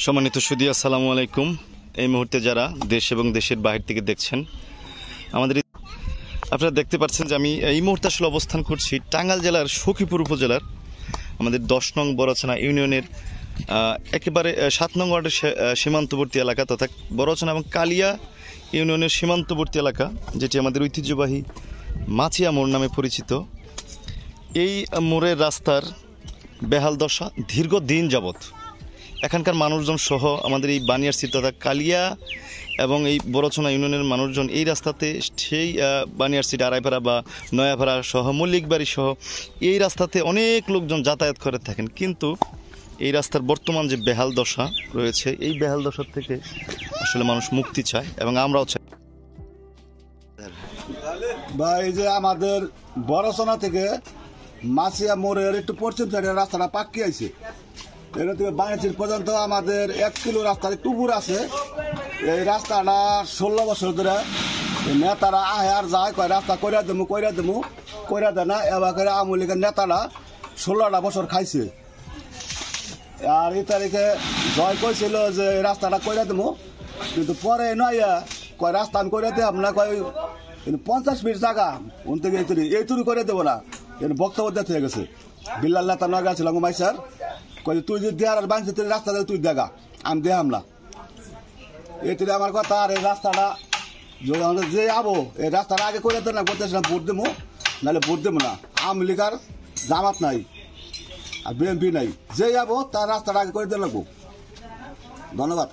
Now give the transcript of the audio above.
সম্মানিত সুধী, আসসালামু আলাইকুম। এই মুহূর্তে যারা দেশ এবং দেশের বাহির থেকে দেখছেন আমাদের, আপনারা দেখতে পাচ্ছেন যে আমি এই মুহূর্তে আসলে অবস্থান করছি টাঙ্গাইল জেলার সখীপুর উপজেলার আমাদের 10 নং বড়ছানা ইউনিয়নের একেবারে 7 নং ওয়ার্ডের সীমান্তবর্তী এলাকা তথা বড়ছানা এবং কালিয়া ইউনিয়নের সীমান্তবর্তী এলাকা, যেটি আমাদের ঐতিহ্যবাহী মাছিয়া মোড় নামে পরিচিত। এই মোড়ের রাস্তার বেহাল দশা দীর্ঘদিন যাবৎ এখানকার মানুষজন সহ আমাদের এই বানিয়ারসি তথা কালিয়া এবং এই বড়ছানা ইউনিয়নের মানুষজন এই রাস্তাতে সেই বানিয়ারসি আড়াইপাড়া বা নয়াপাড়া সহ মল্লিকবাড়ি সহ এই রাস্তাতে অনেক লোকজন যাতায়াত করে থাকেন, কিন্তু এই রাস্তার বর্তমান যে বেহাল দশা রয়েছে এই বেহাল দশার থেকে আসলে মানুষ মুক্তি চায় এবং আমরাও চাই। ভাই যে আমাদের বড়ছানা থেকে মাছিয়া মোড়ের একটু পশ্চিম সাইডের রাস্তাটা পাক্কি আছে, এটা থেকে বানিয়ারসি পর্যন্ত আমাদের 1 কিলো রাস্তার একটু উপর আছে। এই রাস্তাটা 16 বছর ধরে নেতারা আহে আর যায়, কয় রাস্তা কইরা দেবো কইরা দেয় না। এবার করে আওয়ামী লীগের নেতারা 16টা বছর খাইছে। আর এই তারিখে জয় কইছিল যে এই রাস্তাটা কইরা দেবো, কিন্তু পরে নয় কয় রাস্তা আমি কইরা দিই আপনার, কয় 50 ফিট জায়গা উন থেকে এই তুরি করে দেবো না। বক্তব্য দিতে হয়ে গেছে বিল্লাল নেতা নয় গেছিল মাইসার, কয় তুই যদি দেয়ার আর বাঁচতে রাস্তা তুই দেখা, আমি দেখাম না। এটি আমার কথা। আর এই রাস্তাটা যে আবো এই রাস্তাটা আগে করে দেন না, বলতেছিলাম ভোট দেবো, নাহলে ভোট দেবো না। আওয়ামী লীগার জামাত নাই আর বিএনপি নাই, যে যাবো তার রাস্তাটা আগে করে দেন লাগবো। ধন্যবাদ।